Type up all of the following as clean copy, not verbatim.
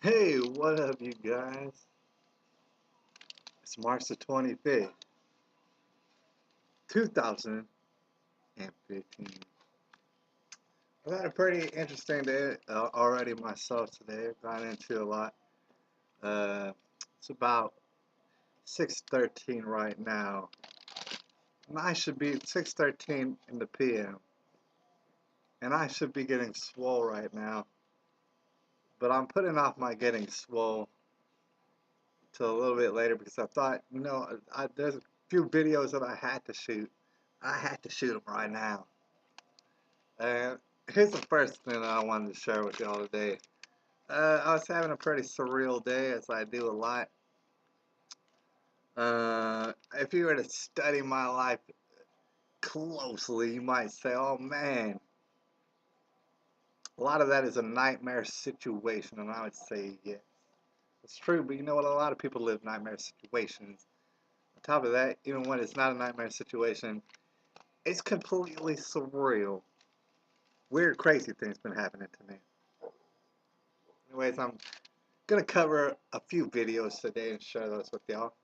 Hey, what up, you guys? It's March the 25th, 2015. I've had a pretty interesting day already myself today. I've gone into a lot. Uh, it's about 6:13 right now. And I should be 6:13 in the PM. And I should be getting swole right now. But I'm putting off my getting swole till a little bit later because I thought, there's a few videos that I had to shoot. I had to shoot them right now. And here's the first thing that I wanted to share with y'all today. I was having a pretty surreal day, as I do a lot. If you were to study my life closely, you might say, oh man, a lot of that is a nightmare situation. And I would say, yes, it's true, but you know what? A lot of people live nightmare situations. On top of that, even when it's not a nightmare situation, it's completely surreal. Weird, crazy things been happening to me. Anyways, I'm gonna cover a few videos today and share those with y'all.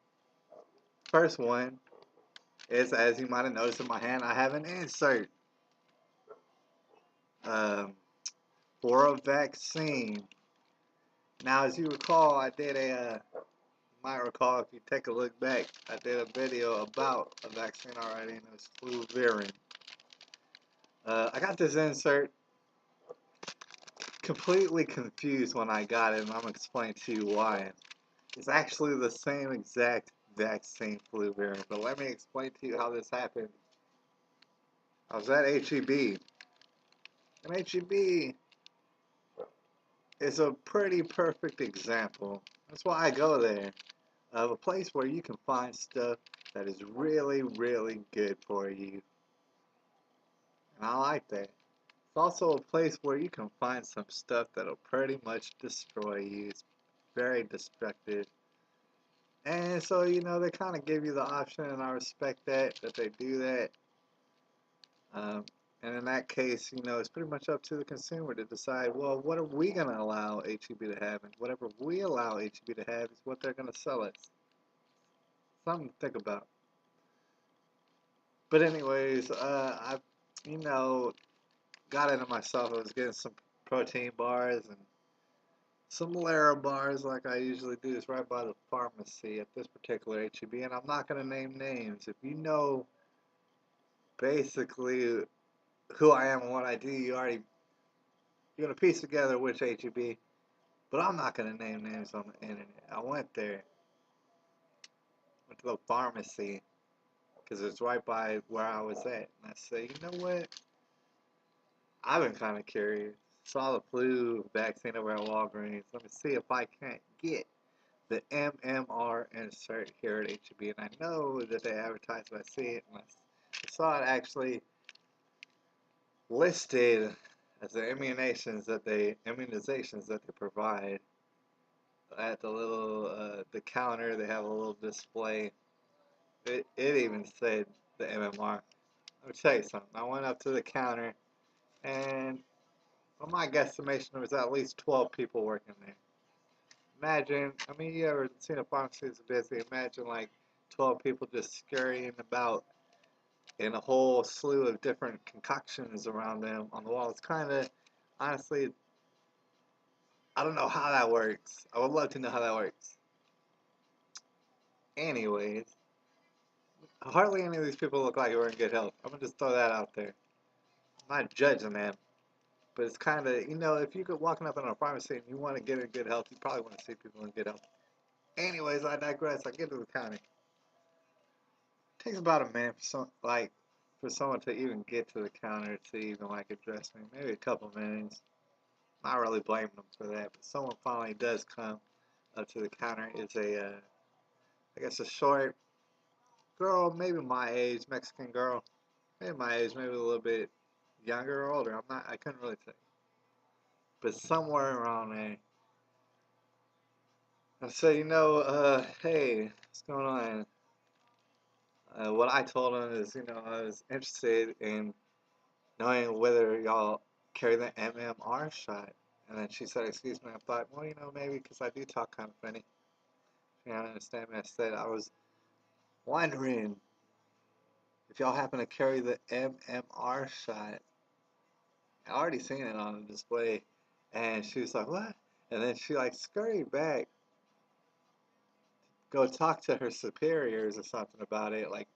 First one is, as you might have noticed in my hand, I have an insert um, for a vaccine. Now, as you recall, I did you might recall if you take a look back, I did a video about a vaccine already, and it was flu variant. I got this insert completely confused when I got it, and I'm gonna explain to you why. It's actually the same exact vaccine flu variant, but let me explain to you how this happened. I was at HEB, and HEB is a pretty perfect example. That's why I go there, of a place where you can find stuff that is really, really good for you. And I like that. It's also a place where you can find some stuff that'll pretty much destroy you. It's very destructive. And so, they kind of give you the option, and I respect that they do that. Um, and in that case, it's pretty much up to the consumer to decide, well, what are we going to allow HEB to have? And whatever we allow HEB to have is what they're going to sell us. Something to think about. But anyways, you know, got into myself. I was getting some protein bars and some Lara bars like I usually do. It's right by the pharmacy at this particular HEB. And I'm not going to name names. If you know basically who I am and what I do, you're going to piece together which HEB. But I'm not going to name names on the internet. I went there, went to the pharmacy, because it's right by where I was at. And I said, you know what? I've been kind of curious. Saw the flu vaccine over at Walgreens. Let me see if I can't get the MMR insert here at HEB. And I know that they advertise it. I see it. And I saw it actually listed as the immunizations that they provide. At the little the counter, they have a little display. It even said the MMR. Let me tell you something. I went up to the counter, and on my guesstimation, there was at least 12 people working there. Imagine, I mean, you ever seen a pharmacy that's busy? Imagine like 12 people just scurrying about in a whole slew of different concoctions around them on the wall. It's kind of, honestly, I don't know how that works. I would love to know how that works. Anyways, hardly any of these people look like they were in good health. I'm gonna just throw that out there. I'm not judging them, but it's kind of, if you go walking up in a pharmacy and you want to get in good health, you probably want to see people in good health. Anyways, I digress. I get to the counter. It takes about a minute for someone to even get to the counter to even address me. Maybe a couple minutes. Not really blaming them for that, but someone finally does come up to the counter. It's I guess a short girl, maybe my age, Mexican girl, maybe my age, maybe a little bit younger or older. I couldn't really say, but somewhere around there. I said, hey, what's going on? What I told him is, I was interested in knowing whether y'all carry the MMR shot. And then she said, excuse me. I thought, well, you know, maybe because I do talk kind of funny. You don't understand me. I said, I was wondering if y'all happen to carry the MMR shot. I already seen it on the display. And she was like, what? And then she like scurried back, go talk to her superiors or something about it. Like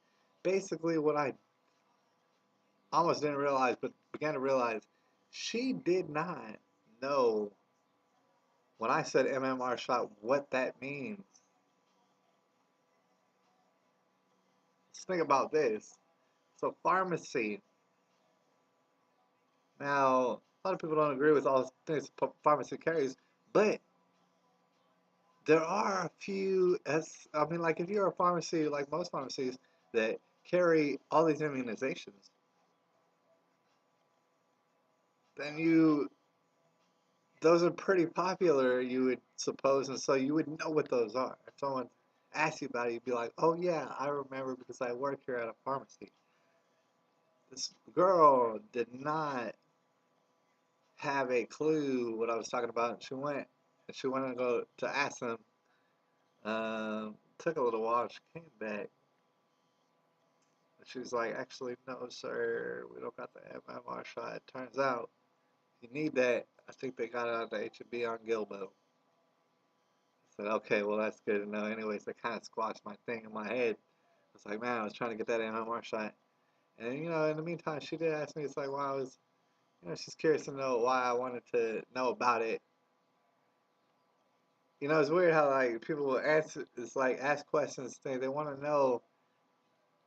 basically what I almost didn't realize, but began to realize, she did not know when I said MMR shot what that means. Let's think about this. So pharmacy. Now, a lot of people don't agree with all the things pharmacy carries, but there are a few, as I mean, like if you're a pharmacy, like most pharmacies that carry all these immunizations, then those are pretty popular, you would suppose, and so you would know what those are. If someone asks you about it, you'd be like, oh yeah, I remember because I work here at a pharmacy. This girl did not have a clue what I was talking about. She went and go to ask them. Took a little while. She came back. And she was like, actually, no, sir, we don't got the MMR shot. It turns out you need that. I think they got it out of the H&B on Gilbo. I said, okay, well, that's good to know. Anyways, that kind of squashed my thing in my head. I was like, man, I was trying to get that MMR shot. And, you know, in the meantime, she did ask me, it's like, well, I was, you know, she's curious to know why I wanted to know about it. You know, it's weird how, like, people will answer, it's like, ask questions, things. They want to know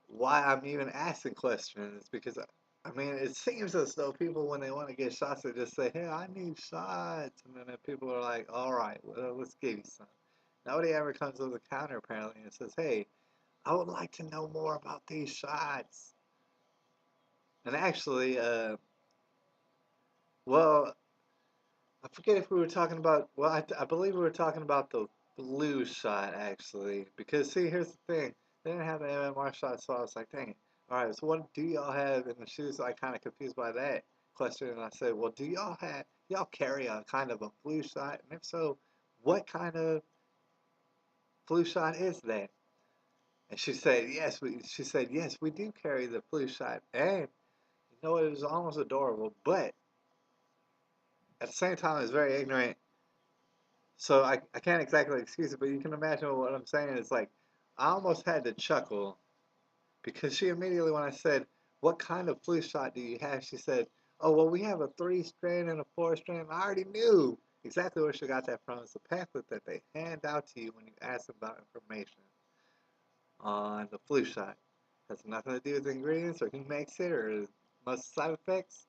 why I'm even asking questions because I mean, it seems as though people, when they want to get shots, they just say, hey, I need shots. And then people are like, all right, well, let's give you some. Nobody ever comes to the counter, apparently, and says, hey, I would like to know more about these shots. And actually, well, I forget if we were talking about, well, I believe we were talking about the blue shot, actually. Because, see, here's the thing. They didn't have the MMR shot, so I was like, dang it. All right, so what do y'all have? And she was like kind of confused by that question. And I said, well, y'all carry a kind of a flu shot? And if so, what kind of flu shot is that? And she said, yes, we do carry the flu shot. And, you know, it was almost adorable. But at the same time, it was very ignorant. So I can't exactly excuse it, but you can imagine what I'm saying. It's like I almost had to chuckle because she immediately, when I said, what kind of flu shot do you have? She said, oh, well, we have a 3-strand and a 4-strand. I already knew exactly where she got that from. It's a pamphlet that they hand out to you when you ask them about information on the flu shot. It has nothing to do with the ingredients or who makes it or most side effects.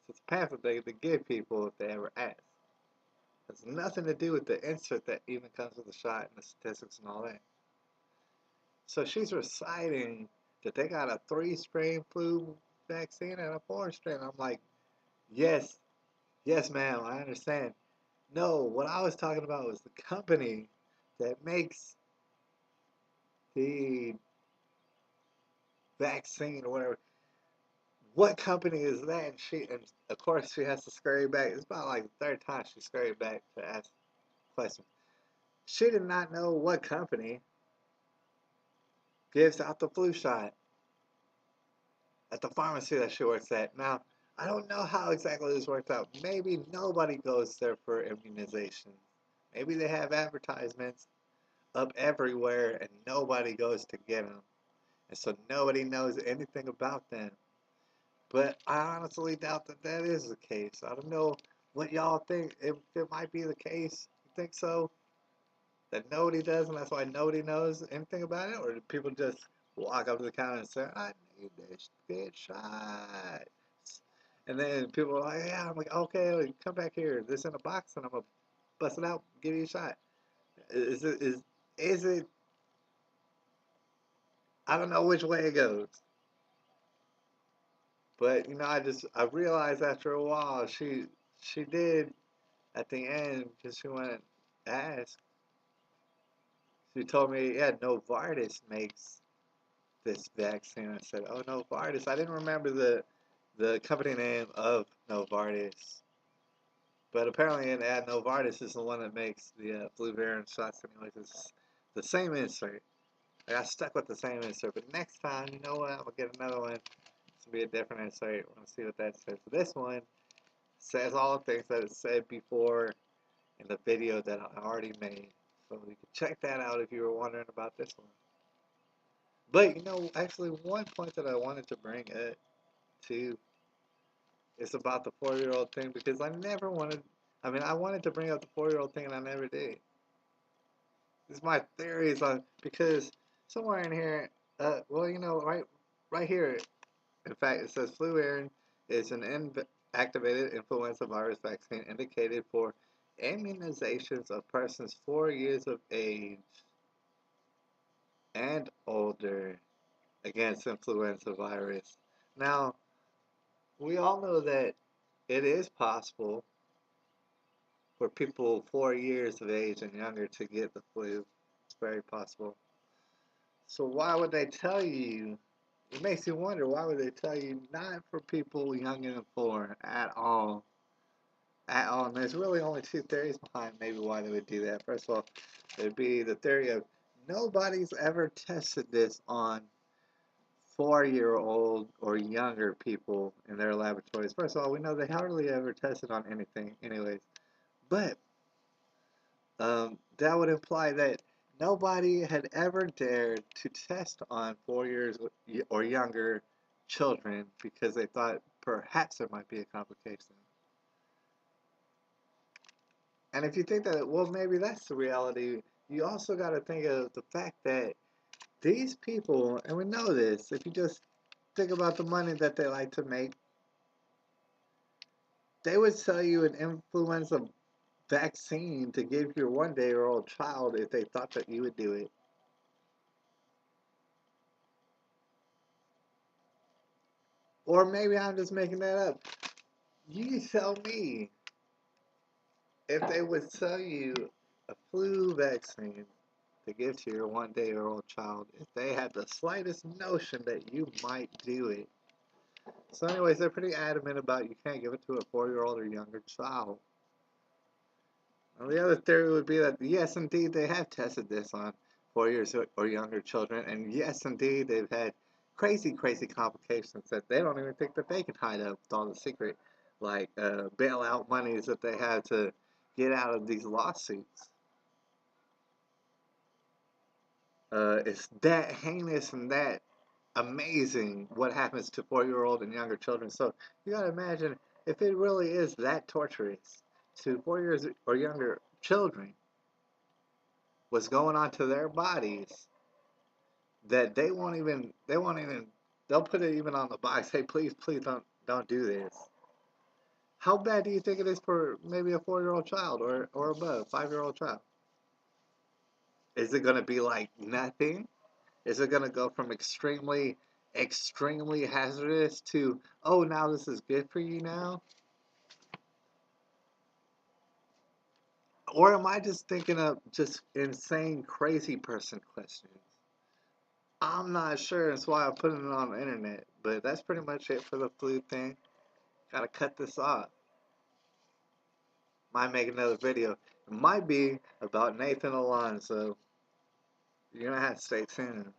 It's a pamphlet they give people if they ever ask. It has nothing to do with the insert that even comes with the shot and the statistics and all that. So she's reciting that they got a 3-strain flu vaccine and a 4-strain. I'm like, yes, yes, ma'am, I understand. No, what I was talking about was the company that makes the vaccine or whatever. What company is that? And of course she has to scurry back. It's about like the third time she scurried back to ask questions. She did not know what company gives out the flu shot at the pharmacy that she works at. Now, I don't know how exactly this worked out. Maybe nobody goes there for immunization. Maybe they have advertisements up everywhere and nobody goes to get them. And so nobody knows anything about them. But I honestly doubt that that is the case. I don't know what y'all think. If it might be the case, you think so? That nobody does, and that's why nobody knows anything about it? Or do people just walk up to the counter and say, I need this good shot? And then people are like, yeah, I'm like, okay, like, come back here. This in a box, and I'm going to bust it out, give you a shot. Is it, I don't know which way it goes. But, you know, I realized after a while, she did, at the end, because she went to ask, she told me, yeah, Novartis makes this vaccine. I said, oh, Novartis. I didn't remember the company name of Novartis. But apparently, an ad Novartis is the one that makes the flu variant shots. Anyways, it's the same insert. I got stuck with the same insert, but next time, you know what? I'm gonna get another one. It's gonna be a different insert. I want to see what that says. So this one says all the things that it said before in the video that I already made. So you can check that out if you were wondering about this one. But you know, actually, one point that I wanted to bring up too is about the 4-year-old thing because I never wanted. I mean, I wanted to bring up the 4-year-old thing and I never did. This is my theories on because somewhere in here, well, you know, right here, in fact, it says flu variant is an activated influenza virus vaccine indicated for immunizations of persons 4 years of age and older against influenza virus. Now, we all know that it is possible for people 4 years of age and younger to get the flu. It's very possible. So why would they tell you? It makes you wonder why would they tell you not for people younger than 4 at all? At all. And there's really only two theories behind maybe why they would do that. First of all, it'd be the theory of nobody's ever tested this on 4-year-old or younger people in their laboratories. First of all, we know they hardly ever tested on anything, anyways. But that would imply that nobody had ever dared to test on 4 years or younger children because they thought perhaps there might be a complication. And if you think that, well, maybe that's the reality, you also got to think of the fact that these people, and we know this, if you just think about the money that they like to make, they would sell you an influenza vaccine to give your 1-day-old child if they thought that you would do it. Or maybe I'm just making that up. You tell me if they would sell you a flu vaccine to give to your 1-day-old child if they had the slightest notion that you might do it. So anyways, they're pretty adamant about you can't give it to a 4-year-old or younger child. And the other theory would be that yes, indeed, they have tested this on 4 years or younger children, and yes, indeed, they've had crazy, crazy complications that they don't even think that they can hide up with all the secret, like bailout monies that they have to get out of these lawsuits. It's that heinous and that amazing what happens to 4-year-old and younger children. So you gotta imagine if it really is that torturous to 4 years or younger children, what's going on to their bodies that they'll put it even on the box. Hey, please don't do this. How bad do you think it is for maybe a 4-year-old child or above, 5-year-old child? Is it gonna be like nothing? Is it gonna go from extremely hazardous to oh now this is good for you now? Or am I just thinking of just insane crazy person questions? I'm not sure. That's why I'm putting it on the internet. But that's pretty much it for the flu thing. Gotta cut this off. Might make another video. It might be about Nathan Alonso. You're gonna have to stay tuned.